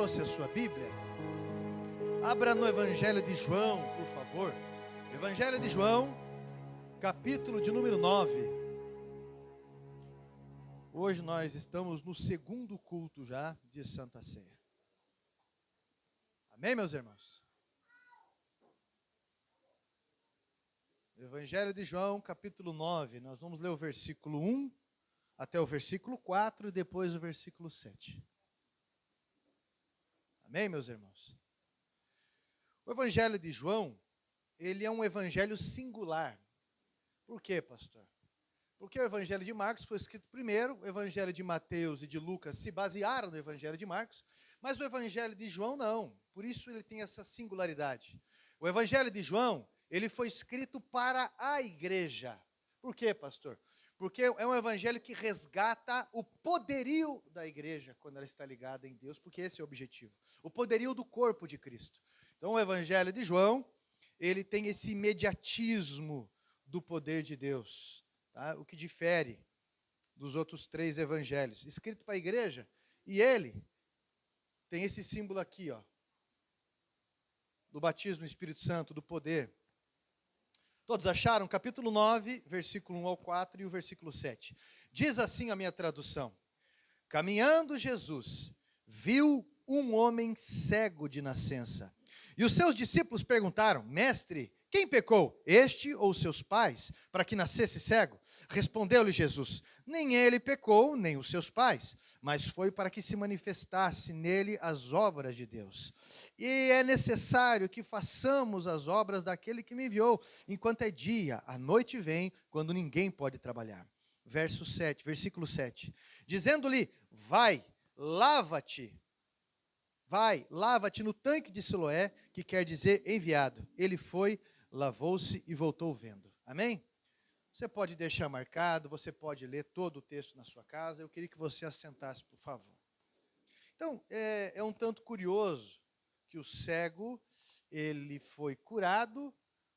trouxe a sua Bíblia, abra no Evangelho de João, por favor. Evangelho de João, capítulo de número 9. Hoje nós estamos no segundo culto já de Santa Ceia. Amém, meus irmãos? Evangelho de João, capítulo 9. Nós vamos ler o versículo 1 até o versículo 4 e depois o versículo 7. Amém, meus irmãos? O Evangelho de João, ele é um evangelho singular. Por quê, pastor? Porque o Evangelho de Marcos foi escrito primeiro, o Evangelho de Mateus e de Lucas se basearam no Evangelho de Marcos, mas o Evangelho de João não. Por isso ele tem essa singularidade. O Evangelho de João, ele foi escrito para a igreja. Por quê, pastor? Porque é um evangelho que resgata o poderio da igreja quando ela está ligada em Deus, porque esse é o objetivo. O poderio do corpo de Cristo. Então o Evangelho de João, ele tem esse imediatismo do poder de Deus, tá? O que difere dos outros três evangelhos. Escrito para a igreja, e ele tem esse símbolo aqui, ó, do batismo no Espírito Santo, do poder. Todos acharam? Capítulo 9, versículo 1 ao 4 e o versículo 7. Diz assim a minha tradução: caminhando Jesus, viu um homem cego de nascença. E os seus discípulos perguntaram: mestre, quem pecou, este ou seus pais, para que nascesse cego? Respondeu-lhe Jesus: nem ele pecou, nem os seus pais, mas foi para que se manifestasse nele as obras de Deus. E é necessário que façamos as obras daquele que me enviou, enquanto é dia, a noite vem, quando ninguém pode trabalhar. Versículo 7. Dizendo-lhe: vai, lava-te no tanque de Siloé, que quer dizer enviado. Ele foi, lavou-se e voltou vendo. Amém? Você pode deixar marcado, você pode ler todo o texto na sua casa. Eu queria que você assentasse, por favor. Então, é um tanto curioso que o cego, ele foi curado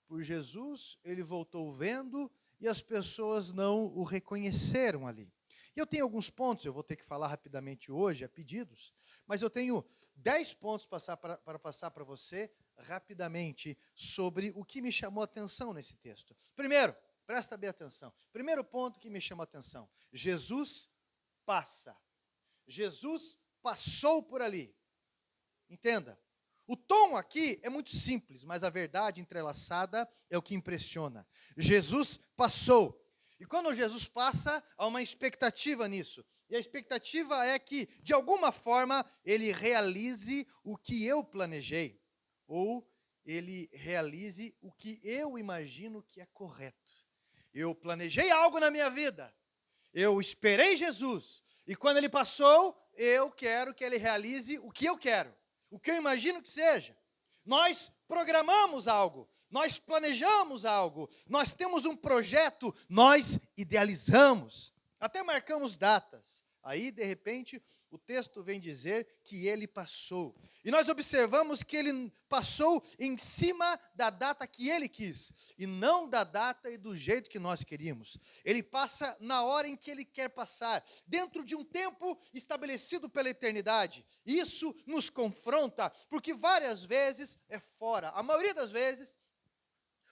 por Jesus, ele voltou vendo e as pessoas não o reconheceram ali. E eu tenho alguns pontos, eu vou ter que falar rapidamente hoje, a pedidos, mas eu tenho 10 pontos para passar para você rapidamente sobre o que me chamou a atenção nesse texto. Primeiro, presta bem atenção. Primeiro ponto que me chama a atenção: Jesus passa. Jesus passou por ali. Entenda, o tom aqui é muito simples, mas a verdade entrelaçada é o que impressiona. Jesus passou. E quando Jesus passa, há uma expectativa nisso. E a expectativa é que, de alguma forma, ele realize o que eu planejei. Ou ele realize o que eu imagino que é correto. Eu planejei algo na minha vida. Eu esperei Jesus. E quando ele passou, eu quero que ele realize o que eu quero. O que eu imagino que seja. Nós programamos algo, nós planejamos algo, nós temos um projeto, nós idealizamos, até marcamos datas. Aí, de repente, o texto vem dizer que ele passou. E nós observamos que ele passou em cima da data que ele quis, e não da data e do jeito que nós queríamos. Ele passa na hora em que ele quer passar, dentro de um tempo estabelecido pela eternidade. Isso nos confronta, porque várias vezes é fora, a maioria das vezes,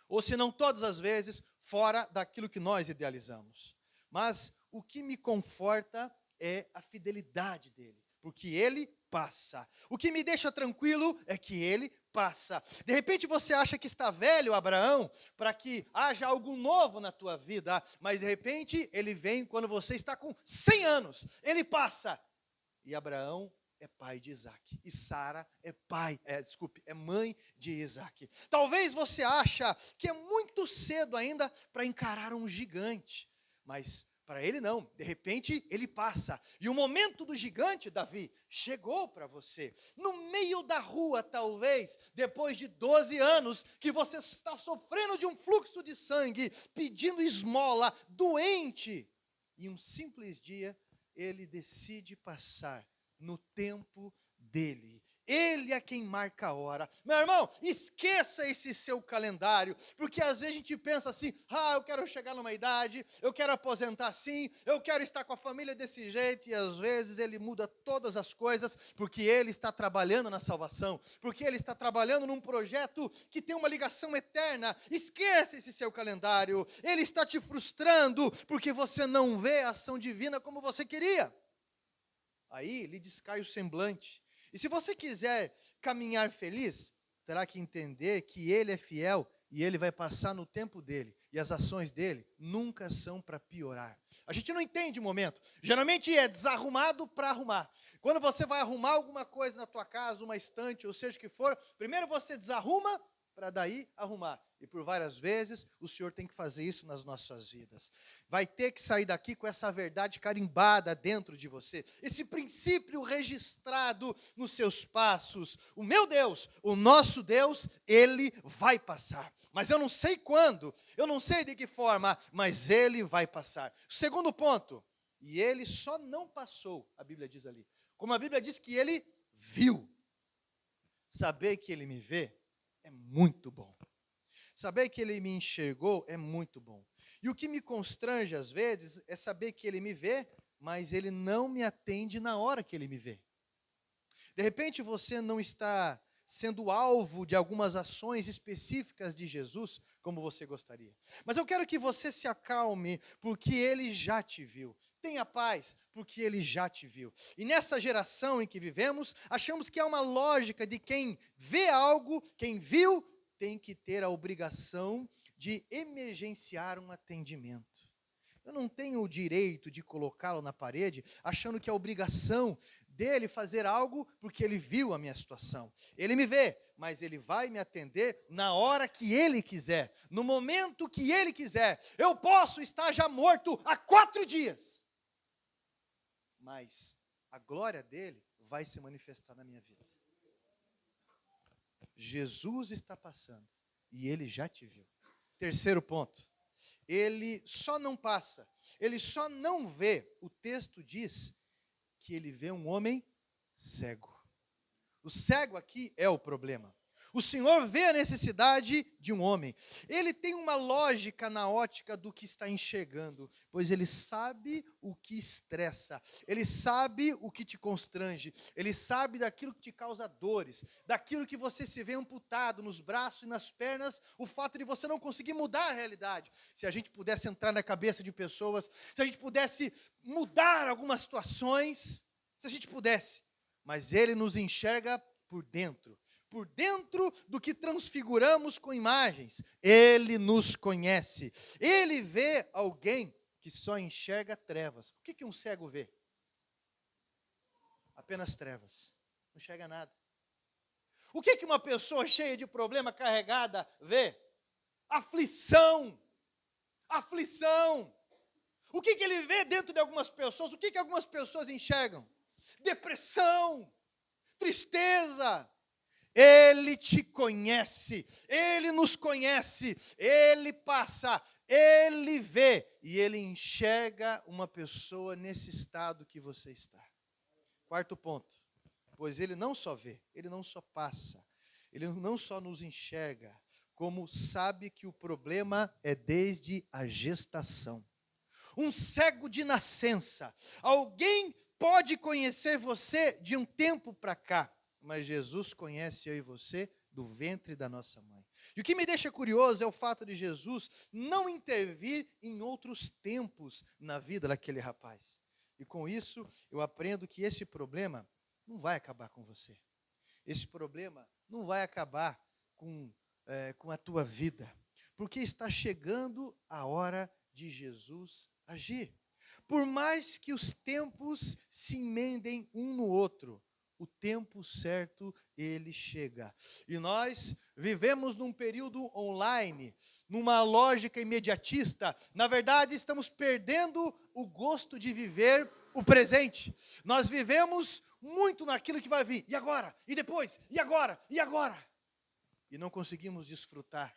ou se não todas as vezes, fora daquilo que nós idealizamos. Mas o que me conforta é a fidelidade dele, porque ele passa. O que me deixa tranquilo é que ele passa. De repente você acha que está velho, Abraão, para que haja algo novo na tua vida, mas de repente ele vem quando você está com 100 anos. Ele passa. E Abraão é pai de Isaac. E Sara é mãe de Isaac. Talvez você acha que é muito cedo ainda para encarar um gigante, mas para ele não, de repente ele passa. E o momento do gigante, Davi, chegou para você. No meio da rua, talvez, depois de 12 anos, que você está sofrendo de um fluxo de sangue, pedindo esmola, doente. E um simples dia, ele decide passar no tempo dele. Ele é quem marca a hora. Meu irmão, esqueça esse seu calendário, porque às vezes a gente pensa assim, eu quero chegar numa idade, eu quero aposentar assim, eu quero estar com a família desse jeito, e às vezes ele muda todas as coisas, porque ele está trabalhando na salvação, porque ele está trabalhando num projeto que tem uma ligação eterna. Esqueça esse seu calendário, ele está te frustrando, porque você não vê a ação divina como você queria. Aí lhe descai o semblante. E se você quiser caminhar feliz, terá que entender que Ele é fiel e Ele vai passar no tempo dele. E as ações dele nunca são para piorar. A gente não entende o momento. Geralmente é desarrumado para arrumar. Quando você vai arrumar alguma coisa na tua casa, uma estante, ou seja o que for, primeiro você desarruma para daí arrumar. E por várias vezes o Senhor tem que fazer isso nas nossas vidas. Vai ter que sair daqui com essa verdade carimbada dentro de você. Esse princípio registrado nos seus passos. O meu Deus, o nosso Deus, Ele vai passar. Mas eu não sei quando, eu não sei de que forma, mas Ele vai passar. Segundo ponto, e Ele só não passou, a Bíblia diz ali. Como a Bíblia diz que Ele viu. Saber que Ele me vê é muito bom. Saber que Ele me enxergou é muito bom. E o que me constrange às vezes é saber que Ele me vê, mas Ele não me atende na hora que Ele me vê. De repente você não está sendo alvo de algumas ações específicas de Jesus, como você gostaria. Mas eu quero que você se acalme, porque Ele já te viu. Tenha paz, porque Ele já te viu. E nessa geração em que vivemos, achamos que há uma lógica de quem vê algo, quem viu, tem que ter a obrigação de emergenciar um atendimento. Eu não tenho o direito de colocá-lo na parede, achando que é obrigação dele fazer algo porque ele viu a minha situação. Ele me vê, mas ele vai me atender na hora que ele quiser, no momento que ele quiser. Eu posso estar já morto há 4 dias, mas a glória dele vai se manifestar na minha vida. Jesus está passando e ele já te viu. Terceiro ponto, ele só não passa, ele só não vê. O texto diz que ele vê um homem cego. O cego aqui é o problema. O Senhor vê a necessidade de um homem. Ele tem uma lógica na ótica do que está enxergando, pois ele sabe o que estressa, ele sabe o que te constrange, ele sabe daquilo que te causa dores, daquilo que você se vê amputado nos braços e nas pernas, o fato de você não conseguir mudar a realidade. Se a gente pudesse entrar na cabeça de pessoas, se a gente pudesse mudar algumas situações, se a gente pudesse, mas ele nos enxerga por dentro do que transfiguramos com imagens. Ele nos conhece. Ele vê alguém que só enxerga trevas. O que um cego vê? Apenas trevas. Não enxerga nada. O que uma pessoa cheia de problema, carregada, vê? Aflição. Aflição. O que ele vê dentro de algumas pessoas? O que algumas pessoas enxergam? Depressão. Tristeza. Ele te conhece, Ele nos conhece, Ele passa, Ele vê e Ele enxerga uma pessoa nesse estado que você está. Quarto ponto, pois Ele não só vê, Ele não só passa, Ele não só nos enxerga, como sabe que o problema é desde a gestação. Um cego de nascença, alguém pode conhecer você de um tempo para cá, mas Jesus conhece eu e você do ventre da nossa mãe. E o que me deixa curioso é o fato de Jesus não intervir em outros tempos na vida daquele rapaz. E com isso, eu aprendo que esse problema não vai acabar com você. Esse problema não vai acabar com a tua vida. Porque está chegando a hora de Jesus agir. Por mais que os tempos se emendem um no outro, o tempo certo, ele chega. E nós vivemos num período online, numa lógica imediatista. Na verdade, estamos perdendo o gosto de viver o presente. Nós vivemos muito naquilo que vai vir. E agora? E depois? E agora? E agora? E não conseguimos desfrutar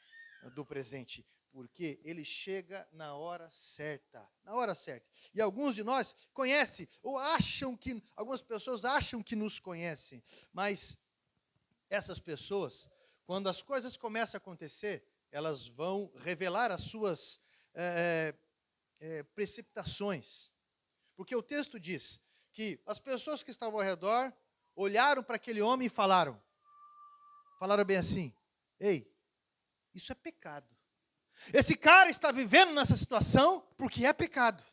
do presente, porque ele chega na hora certa. Na hora certa. E alguns de nós conhecem, ou acham que, algumas pessoas acham que nos conhecem, mas essas pessoas, quando as coisas começam a acontecer, elas vão revelar as suas precipitações. Porque o texto diz que as pessoas que estavam ao redor olharam para aquele homem e falaram bem assim: ei, isso é pecado. Esse cara está vivendo nessa situação porque é pecado.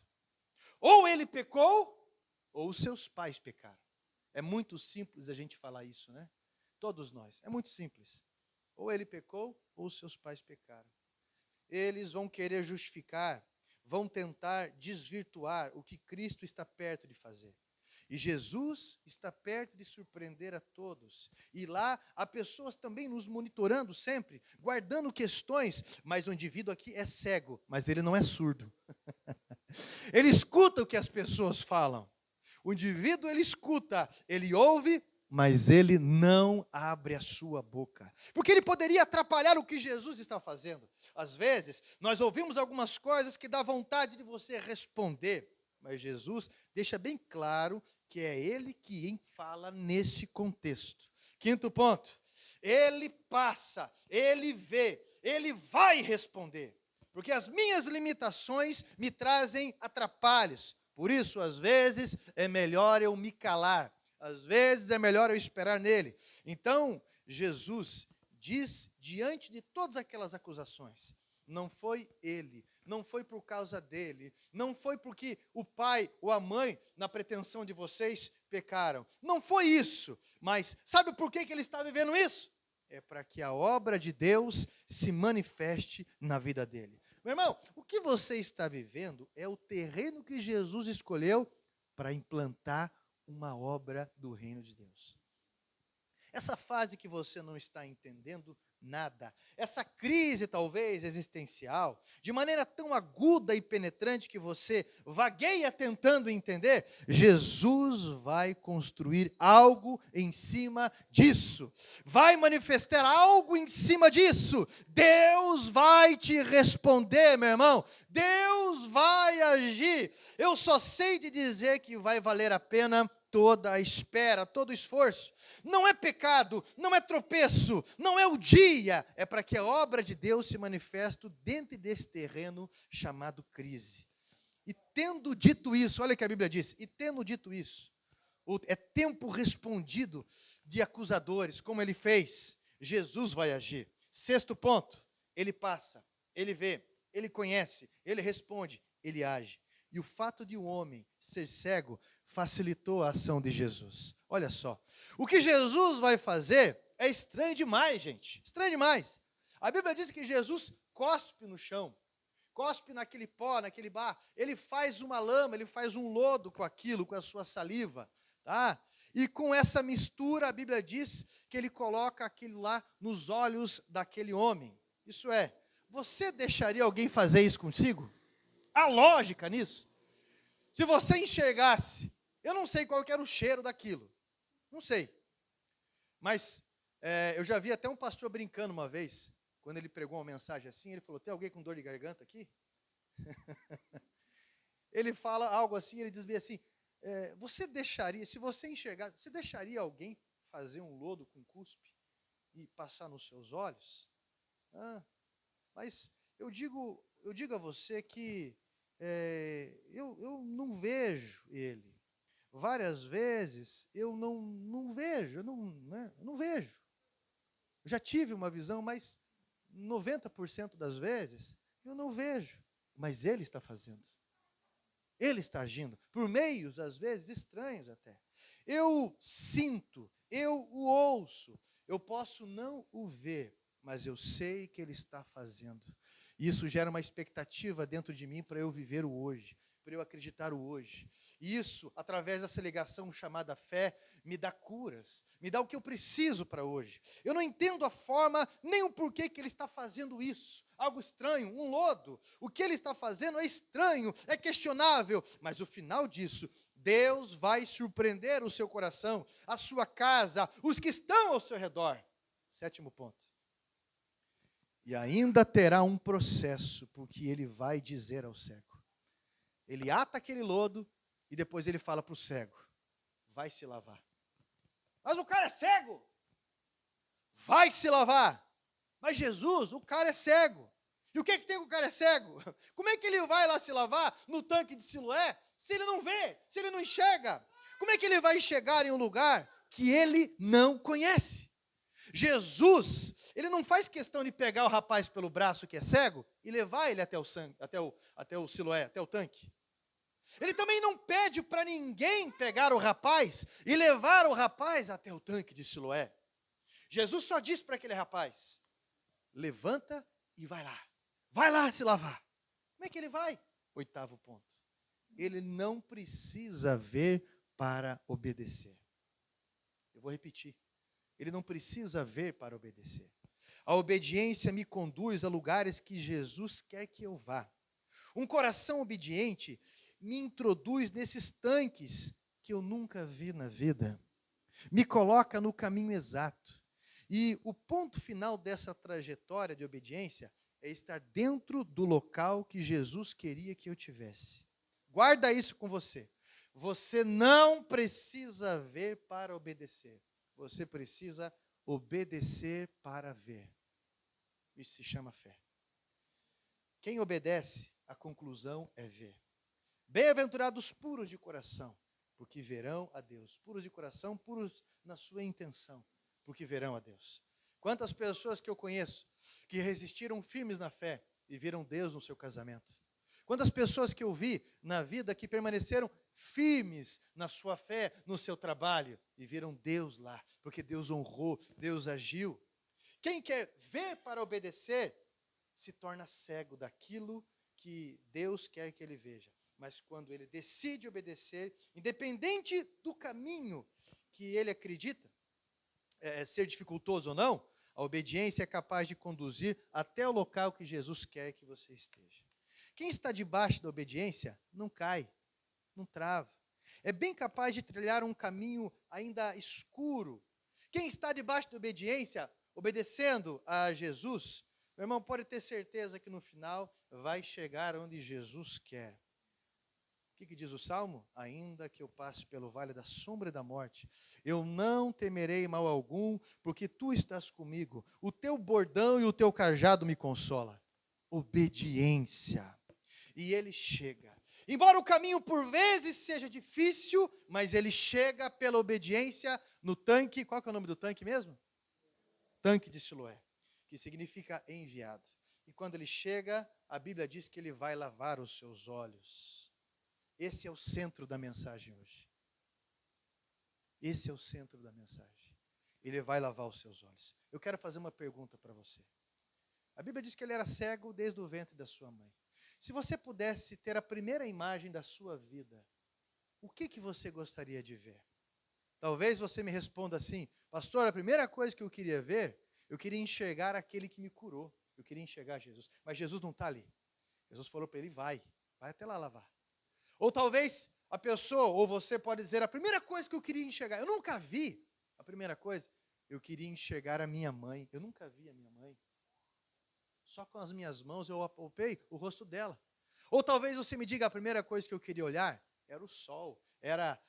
Ou ele pecou, ou os seus pais pecaram. É muito simples a gente falar isso, né? Todos nós. É muito simples. Ou ele pecou, ou os seus pais pecaram. Eles vão querer justificar, vão tentar desvirtuar o que Cristo está perto de fazer. E Jesus está perto de surpreender a todos. E lá há pessoas também nos monitorando sempre, guardando questões, mas o indivíduo aqui é cego, mas ele não é surdo. Ele escuta o que as pessoas falam. O indivíduo, ele escuta, ele ouve, mas ele não abre a sua boca. Porque ele poderia atrapalhar o que Jesus está fazendo. Às vezes, nós ouvimos algumas coisas que dá vontade de você responder, mas Jesus deixa bem claro que é ele quem fala nesse contexto. Quinto ponto, ele passa, ele vê, ele vai responder. Porque as minhas limitações me trazem atrapalhos. Por isso, às vezes, é melhor eu me calar. Às vezes, é melhor eu esperar nele. Então, Jesus diz, diante de todas aquelas acusações, não foi ele, não foi por causa dele, não foi porque o pai ou a mãe, na pretensão de vocês, pecaram. Não foi isso. Mas sabe por que ele está vivendo isso? É para que a obra de Deus se manifeste na vida dele. Meu irmão, o que você está vivendo é o terreno que Jesus escolheu para implantar uma obra do reino de Deus. Essa fase que você não está entendendo nada, essa crise talvez existencial, de maneira tão aguda e penetrante que você vagueia tentando entender, Jesus vai construir algo em cima disso, vai manifestar algo em cima disso. Deus vai te responder, meu irmão, Deus vai agir. Eu só sei de dizer que vai valer a pena toda a espera, todo o esforço. Não é pecado, não é tropeço, não é o dia, é para que a obra de Deus se manifeste dentro desse terreno chamado crise. E tendo dito isso, olha o que a Bíblia diz, e tendo dito isso, é tempo respondido de acusadores, como ele fez, Jesus vai agir. Sexto ponto, ele passa, ele vê, ele conhece, ele responde, ele age. E o fato de um homem ser cego facilitou a ação de Jesus. Olha só, o que Jesus vai fazer é estranho demais, gente, estranho demais. A Bíblia diz que Jesus cospe no chão, cospe naquele pó, naquele barro, ele faz uma lama, ele faz um lodo com aquilo, com a sua saliva, tá? E com essa mistura, a Bíblia diz que ele coloca aquilo lá nos olhos daquele homem. Isso é, você deixaria alguém fazer isso consigo? Há lógica nisso? Se você enxergasse, eu não sei qual que era o cheiro daquilo, não sei. Mas eu já vi até um pastor brincando uma vez, quando ele pregou uma mensagem assim, ele falou, tem alguém com dor de garganta aqui? Ele fala algo assim, ele diz bem assim, você deixaria, se você enxergar, você deixaria alguém fazer um lodo com cuspe e passar nos seus olhos? Mas eu digo a você que eu não vejo ele. Várias vezes eu não vejo, eu não vejo. Eu já tive uma visão, mas 90% das vezes eu não vejo. Mas ele está fazendo. Ele está agindo, por meios, às vezes, estranhos até. Eu sinto, eu o ouço, eu posso não o ver, mas eu sei que ele está fazendo. Isso gera uma expectativa dentro de mim para eu viver o hoje, para eu acreditar o hoje. E isso, através dessa ligação chamada fé, me dá curas, me dá o que eu preciso para hoje. Eu não entendo a forma, nem o porquê que ele está fazendo isso. Algo estranho, um lodo. O que ele está fazendo é estranho, é questionável, mas o final disso, Deus vai surpreender o seu coração, a sua casa, os que estão ao seu redor. Sétimo ponto. E ainda terá um processo, porque ele vai dizer ao cego. Ele ata aquele lodo e depois ele fala para o cego, vai se lavar. Mas o cara é cego. vai se lavar. Mas Jesus, o cara é cego. E o que tem com o cara é cego? Como é que ele vai lá se lavar no tanque de Siloé, se ele não vê, se ele não enxerga? Como é que ele vai chegar em um lugar que ele não conhece? Jesus, ele não faz questão de pegar o rapaz pelo braço que é cego e levar ele até o Siloé, até o tanque. Ele também não pede para ninguém pegar o rapaz e levar o rapaz até o tanque de Siloé. Jesus só diz para aquele rapaz: levanta e vai lá. Vai lá se lavar. Como é que ele vai? 8º ponto. Ele não precisa ver para obedecer. Eu vou repetir. Ele não precisa ver para obedecer. A obediência me conduz a lugares que Jesus quer que eu vá. Um coração obediente me introduz nesses tanques que eu nunca vi na vida. Me coloca no caminho exato. E o ponto final dessa trajetória de obediência é estar dentro do local que Jesus queria que eu tivesse. Guarda isso com você. Você não precisa ver para obedecer. Você precisa obedecer para ver. Isso se chama fé. Quem obedece, a conclusão é ver. Bem-aventurados puros de coração, porque verão a Deus. Puros de coração, puros na sua intenção, porque verão a Deus. Quantas pessoas que eu conheço que resistiram firmes na fé e viram Deus no seu casamento? Quantas pessoas que eu vi na vida que permaneceram firmes na sua fé, no seu trabalho, e viram Deus lá, porque Deus honrou, Deus agiu. Quem quer ver para obedecer, se torna cego daquilo que Deus quer que ele veja. Mas quando ele decide obedecer, independente do caminho que ele acredita ser dificultoso ou não, a obediência é capaz de conduzir até o local que Jesus quer que você esteja. Quem está debaixo da obediência não cai, não trava. É bem capaz de trilhar um caminho ainda escuro. Quem está debaixo da obediência, obedecendo a Jesus, meu irmão, pode ter certeza que no final vai chegar onde Jesus quer. O que diz o Salmo? Ainda que eu passe pelo vale da sombra e da morte, eu não temerei mal algum, porque tu estás comigo. O teu bordão e o teu cajado me consola. Obediência. E ele chega. Embora o caminho por vezes seja difícil, mas ele chega pela obediência no tanque. Qual que é o nome do tanque mesmo? Tanque de Siloé, que significa enviado. E quando ele chega, a Bíblia diz que ele vai lavar os seus olhos. Esse é o centro da mensagem hoje. Esse é o centro da mensagem. Ele vai lavar os seus olhos. Eu quero fazer uma pergunta para você. A Bíblia diz que ele era cego desde o ventre da sua mãe. Se você pudesse ter a primeira imagem da sua vida, o que você gostaria de ver? Talvez você me responda assim: pastor, a primeira coisa que eu queria ver, eu queria enxergar aquele que me curou. Eu queria enxergar Jesus. Mas Jesus não está ali. Jesus falou para ele: vai até lá lavar. Ou talvez a pessoa, ou você pode dizer: a primeira coisa que eu queria enxergar, eu nunca vi. A primeira coisa, eu queria enxergar a minha mãe. Eu nunca vi a minha mãe. Só com as minhas mãos eu apalpei o rosto dela. Ou talvez você me diga: a primeira coisa que eu queria olhar era o sol, era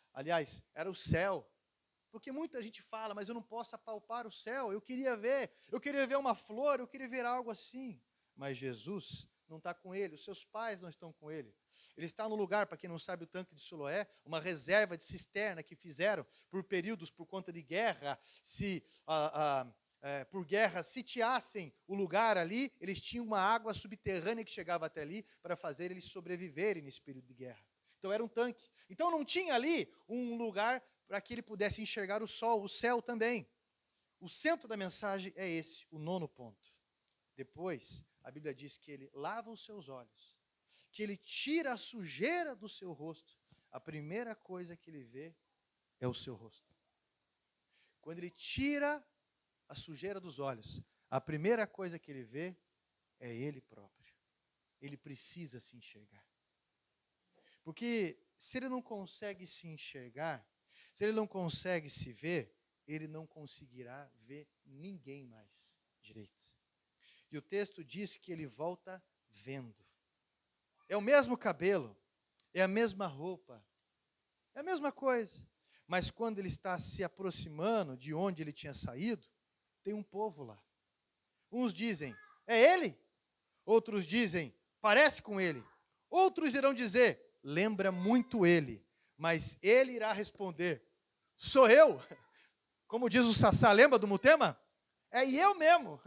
o céu. Porque muita gente fala: mas eu não posso apalpar o céu, eu queria ver uma flor, eu queria ver algo assim. Mas Jesus não está com ele, os seus pais não estão com ele. Ele está no lugar, para quem não sabe, o tanque de Siloé, uma reserva de cisterna que fizeram por períodos, por conta de guerra, por guerra sitiassem o lugar ali, eles tinham uma água subterrânea que chegava até ali para fazer eles sobreviverem nesse período de guerra. Então era um tanque. Então não tinha ali um lugar para que ele pudesse enxergar o sol, o céu também. O centro da mensagem é esse, o 9º ponto. Depois, a Bíblia diz que ele lava os seus olhos, que ele tira a sujeira do seu rosto. A primeira coisa que ele vê é o seu rosto. Quando ele tira a sujeira dos olhos, a primeira coisa que ele vê é ele próprio. Ele precisa se enxergar. Porque se ele não consegue se enxergar, se ele não consegue se ver, ele não conseguirá ver ninguém mais direito. E o texto diz que ele volta vendo. É o mesmo cabelo, é a mesma roupa, é a mesma coisa. Mas quando ele está se aproximando de onde ele tinha saído, tem um povo lá. Uns dizem, é ele? Outros dizem, parece com ele. Outros irão dizer, lembra muito ele. Mas ele irá responder, sou eu. Como diz o Sassá, lembra do Mutema? É eu mesmo.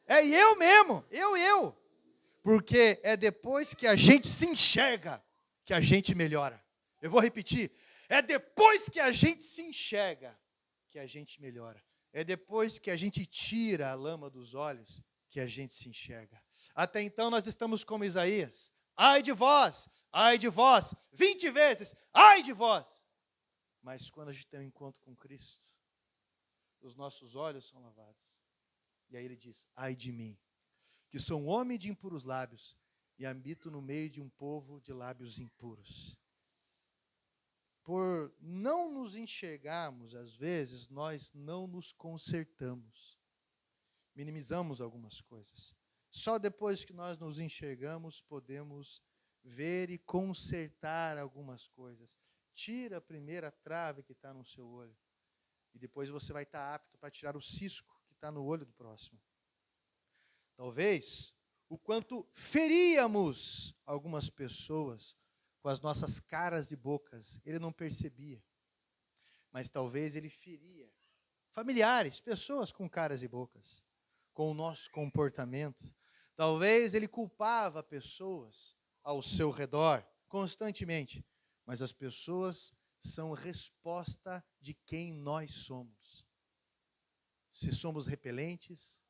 É eu mesmo. Eu. Porque é depois que a gente se enxerga que a gente melhora. Eu vou repetir. É depois que a gente se enxerga que a gente melhora. É depois que a gente tira a lama dos olhos que a gente se enxerga. Até então nós estamos como Isaías. Ai de vós, 20 vezes, ai de vós. Mas quando a gente tem um encontro com Cristo, os nossos olhos são lavados. E aí ele diz, ai de mim, que sou um homem de impuros lábios e habito no meio de um povo de lábios impuros. Por não nos enxergarmos, às vezes, nós não nos consertamos. Minimizamos algumas coisas. Só depois que nós nos enxergamos, podemos ver e consertar algumas coisas. Tira a primeira trave que está no seu olho. E depois você vai estar apto para tirar o cisco que está no olho do próximo. Talvez o quanto feríamos algumas pessoas com as nossas caras e bocas, ele não percebia. Mas talvez ele feria familiares, pessoas com caras e bocas, com o nosso comportamento. Talvez ele culpava pessoas ao seu redor constantemente, mas as pessoas são resposta de quem nós somos. Se somos repelentes,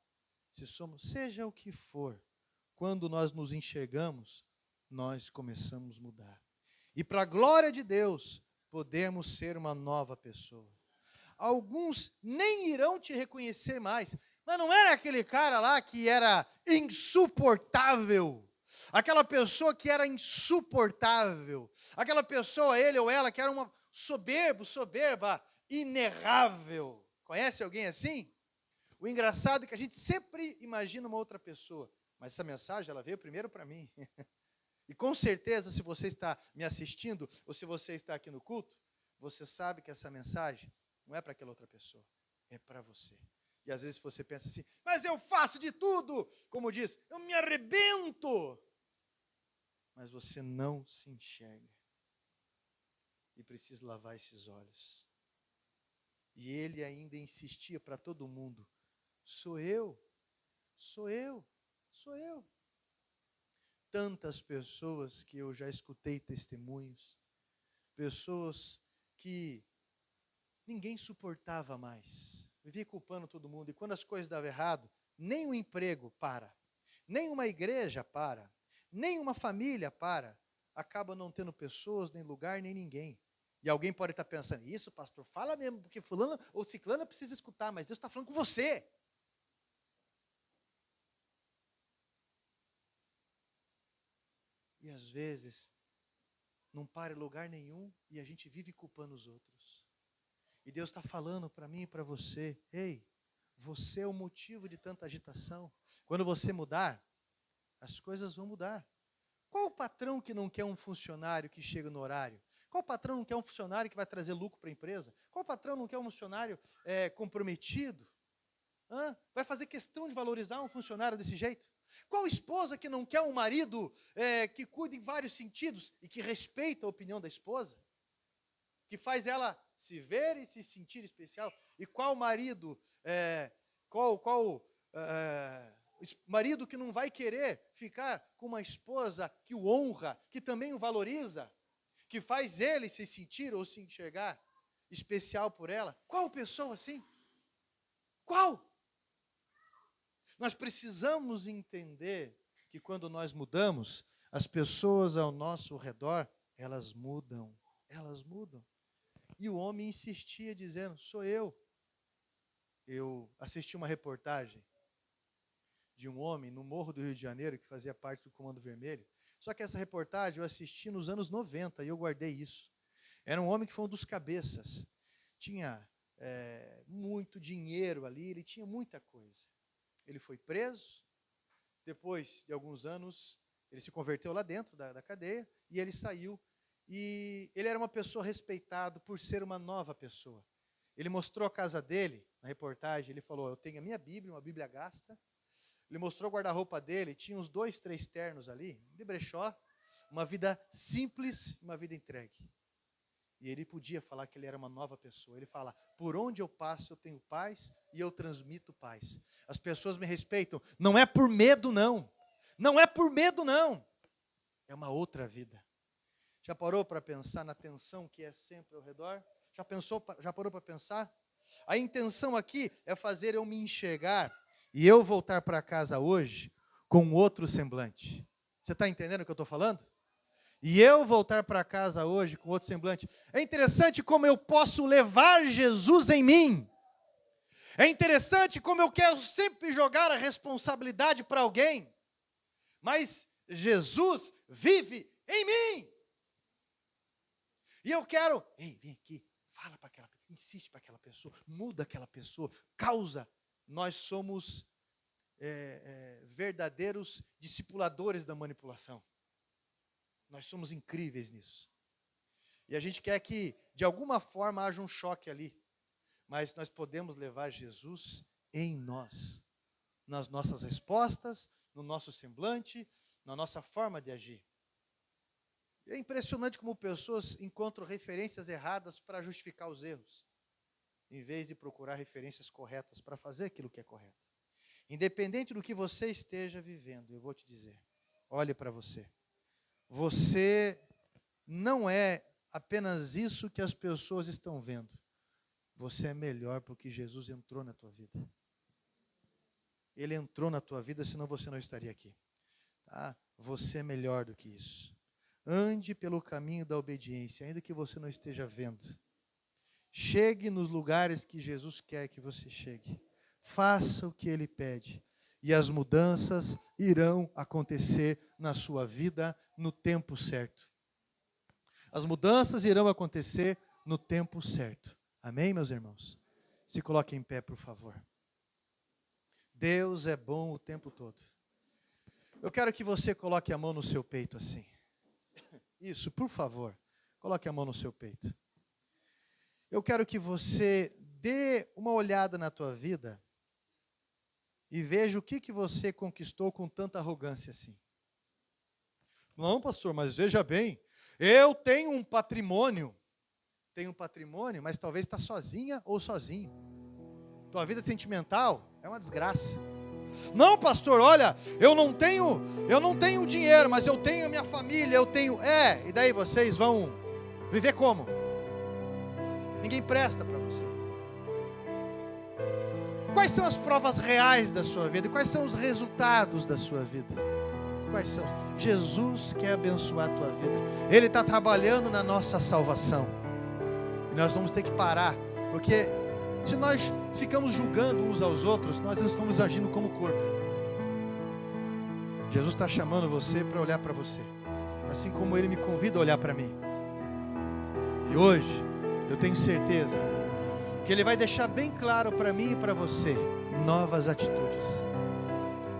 se somos, seja o que for, quando nós nos enxergamos, nós começamos a mudar. E para a glória de Deus, podemos ser uma nova pessoa. Alguns nem irão te reconhecer mais, mas não era aquele cara lá que era insuportável, aquela pessoa que era insuportável, aquela pessoa, ele ou ela, que era uma soberba, inerrável. Conhece alguém assim? O engraçado é que a gente sempre imagina uma outra pessoa, mas essa mensagem ela veio primeiro para mim. E com certeza, se você está me assistindo, ou se você está aqui no culto, você sabe que essa mensagem não é para aquela outra pessoa, é para você. E às vezes você pensa assim, mas eu faço de tudo, como diz, eu me arrebento. Mas você não se enxerga. E precisa lavar esses olhos. E ele ainda insistia para todo mundo, sou eu. Tantas pessoas que eu já escutei testemunhos, pessoas que ninguém suportava mais, vivia culpando todo mundo, e quando as coisas davam errado, nem um emprego para, nem uma igreja para, nem uma família para, acaba não tendo pessoas, nem lugar, nem ninguém. E alguém pode estar pensando, isso pastor, fala mesmo, porque fulano ou ciclana precisa escutar, mas Deus está falando com você. E às vezes, não para em lugar nenhum e a gente vive culpando os outros. E Deus está falando para mim e para você, ei, você é o motivo de tanta agitação. Quando você mudar, as coisas vão mudar. Qual o patrão que não quer um funcionário que chega no horário? Qual o patrão não quer um funcionário que vai trazer lucro para a empresa? Qual o patrão não quer um funcionário comprometido? Vai fazer questão de valorizar um funcionário desse jeito? Qual esposa que não quer um marido que cuida em vários sentidos e que respeita a opinião da esposa? Que faz ela se ver e se sentir especial? E qual marido, marido que não vai querer ficar com uma esposa que o honra, que também o valoriza, que faz ele se sentir ou se enxergar especial por ela? Qual pessoa assim? Qual? Nós precisamos entender que quando nós mudamos, as pessoas ao nosso redor, elas mudam. E o homem insistia dizendo, sou eu. Eu assisti uma reportagem de um homem no Morro do Rio de Janeiro, que fazia parte do Comando Vermelho. Só que essa reportagem eu assisti nos anos 90 e eu guardei isso. Era um homem que foi um dos cabeças. Tinha muito dinheiro ali, ele tinha muita coisa. Ele foi preso, depois de alguns anos, ele se converteu lá dentro da cadeia, e ele saiu, e ele era uma pessoa respeitada por ser uma nova pessoa. Ele mostrou a casa dele, na reportagem, ele falou, eu tenho a minha Bíblia, uma Bíblia gasta. Ele mostrou o guarda-roupa dele, tinha uns 2, 3 ternos ali, de brechó, uma vida simples, uma vida entregue. E ele podia falar que ele era uma nova pessoa. Ele fala, por onde eu passo eu tenho paz e eu transmito paz. As pessoas me respeitam, não é por medo não, não é por medo não, é uma outra vida. Já parou para pensar na tensão que é sempre ao redor? Já parou para pensar? A intenção aqui é fazer eu me enxergar e eu voltar para casa hoje com outro semblante. Você está entendendo o que eu estou falando? E eu voltar para casa hoje com outro semblante. É interessante como eu posso levar Jesus em mim. É interessante como eu quero sempre jogar a responsabilidade para alguém. Mas Jesus vive em mim. E eu quero, ei, vem aqui, fala para aquela pessoa, insiste para aquela pessoa, muda aquela pessoa, causa. Nós somos verdadeiros discipuladores da manipulação. Nós somos incríveis nisso. E a gente quer que, de alguma forma, haja um choque ali. Mas nós podemos levar Jesus em nós. Nas nossas respostas, no nosso semblante, na nossa forma de agir. É impressionante como pessoas encontram referências erradas para justificar os erros, em vez de procurar referências corretas para fazer aquilo que é correto. Independente do que você esteja vivendo, eu vou te dizer, olhe para você. Você não é apenas isso que as pessoas estão vendo. Você é melhor porque Jesus entrou na tua vida. Ele entrou na tua vida, senão você não estaria aqui. Tá? Você é melhor do que isso. Ande pelo caminho da obediência, ainda que você não esteja vendo. Chegue nos lugares que Jesus quer que você chegue. Faça o que Ele pede. E as mudanças irão acontecer na sua vida no tempo certo. As mudanças irão acontecer no tempo certo. Amém, meus irmãos? Se coloquem em pé, por favor. Deus é bom o tempo todo. Eu quero que você coloque a mão no seu peito assim. Isso, por favor. Coloque a mão no seu peito. Eu quero que você dê uma olhada na tua vida e veja o que você conquistou com tanta arrogância assim. Não, pastor, mas veja bem, eu tenho um patrimônio. Tem um patrimônio, mas talvez está sozinha ou sozinho. Tua vida sentimental é uma desgraça. Não, pastor, olha, eu não tenho dinheiro, mas eu tenho a minha família, e daí vocês vão viver como? Ninguém presta para você. Quais são as provas reais da sua vida? Quais são os resultados da sua vida? Quais são? Jesus quer abençoar a tua vida. Ele está trabalhando na nossa salvação. E nós vamos ter que parar, porque se nós ficamos julgando uns aos outros, nós não estamos agindo como corpo. Jesus está chamando você para olhar para você, assim como Ele me convida a olhar para mim. E hoje, eu tenho certeza que Ele vai deixar bem claro para mim e para você novas atitudes.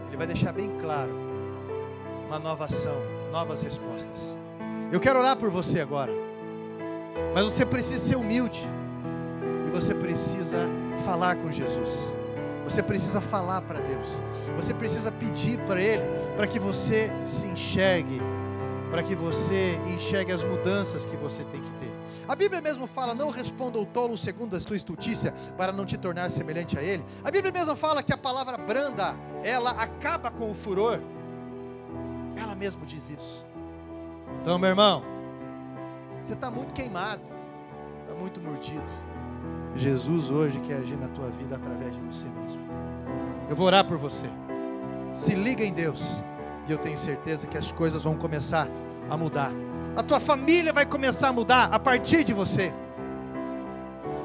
Ele vai deixar bem claro uma nova ação, novas respostas. Eu quero orar por você agora, mas você precisa ser humilde. Você precisa falar com Jesus. Você precisa falar para Deus. Você precisa pedir para Ele, para que você se enxergue, para que você enxergue as mudanças que você tem que ter. A Bíblia mesmo fala, não responda ao tolo segundo a sua estultícia, para não te tornar semelhante a ele. A Bíblia mesmo fala que a palavra branda, ela acaba com o furor. Ela mesmo diz isso. Então, meu irmão, você está muito queimado, está muito mordido. Jesus hoje quer agir na tua vida através de você mesmo. Eu vou orar por você. Se liga em Deus. E eu tenho certeza que as coisas vão começar a mudar. A tua família vai começar a mudar a partir de você.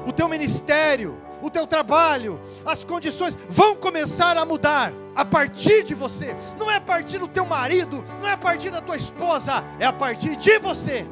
O teu ministério, o teu trabalho, as condições vão começar a mudar a partir de você. Não é a partir do teu marido, não é a partir da tua esposa, é a partir de você.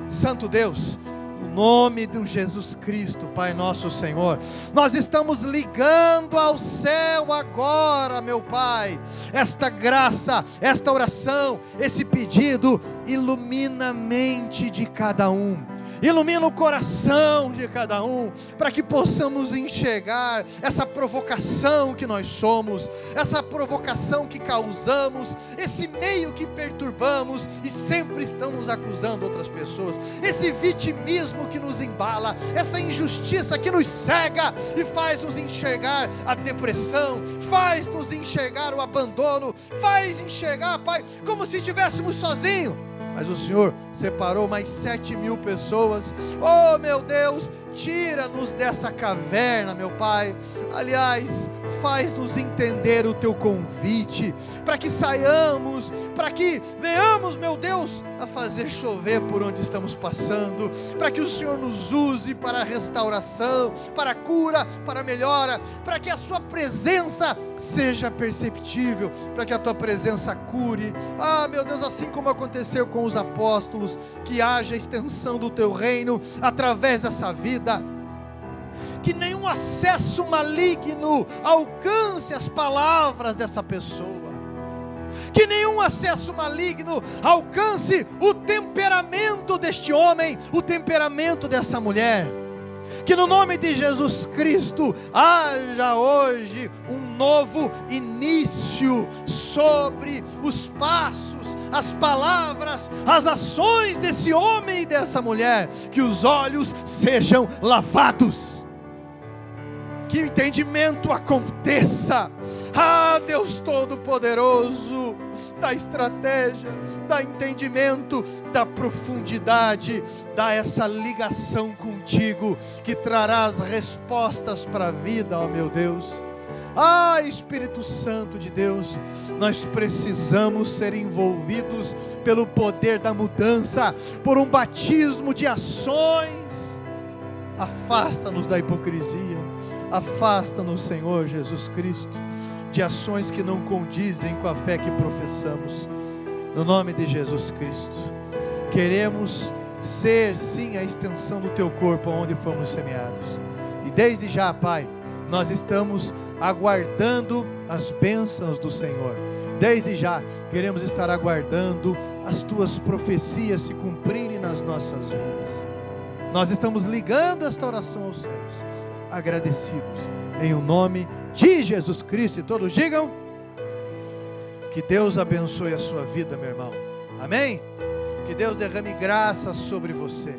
Santo Deus, no nome de Jesus Cristo, Pai nosso Senhor, nós estamos ligando ao céu agora, meu Pai, esta graça, esta oração, esse pedido, ilumina a mente de cada um. ilumina o coração de cada um, para que possamos enxergar essa provocação que nós somos, essa provocação que causamos, esse meio que perturbamos e sempre estamos acusando outras pessoas, esse vitimismo que nos embala, essa injustiça que nos cega e faz nos enxergar a depressão, faz nos enxergar o abandono, faz enxergar, Pai, como se estivéssemos sozinhos. Mas o Senhor separou mais 7.000 pessoas. Oh meu Deus, tira-nos dessa caverna, meu Pai. Aliás, faz-nos entender o Teu convite, para que saiamos, para que venhamos, meu Deus, a fazer chover por onde estamos passando, para que o Senhor nos use para a restauração, para a cura, para a melhora, para que a Sua presença seja perceptível, para que a Tua presença cure. Ah, meu Deus, assim como aconteceu com os apóstolos, que haja extensão do Teu reino através dessa vida, que nenhum acesso maligno alcance as palavras dessa pessoa, que nenhum acesso maligno alcance o temperamento deste homem, o temperamento dessa mulher. Que no nome de Jesus Cristo haja hoje um novo início sobre os passos, as palavras, as ações desse homem e dessa mulher. Que os olhos sejam lavados, que o entendimento aconteça. Ah, Deus Todo-Poderoso, dá estratégia, dá entendimento, dá profundidade, dá essa ligação contigo, que trará as respostas para a vida, ó meu Deus. Ah, Espírito Santo de Deus, nós precisamos ser envolvidos pelo poder da mudança, por um batismo de ações. Afasta-nos da hipocrisia, afasta-nos, Senhor Jesus Cristo, de ações que não condizem com a fé que professamos. No nome de Jesus Cristo, queremos ser sim a extensão do Teu corpo onde fomos semeados. E desde já, Pai, nós estamos aguardando as bênçãos do Senhor. Desde já queremos estar aguardando as Tuas profecias se cumprirem nas nossas vidas. Nós estamos ligando esta oração aos céus, agradecidos, em o nome de Jesus Cristo. E todos digam: que Deus abençoe a sua vida, meu irmão. Amém? Que Deus derrame graça sobre você.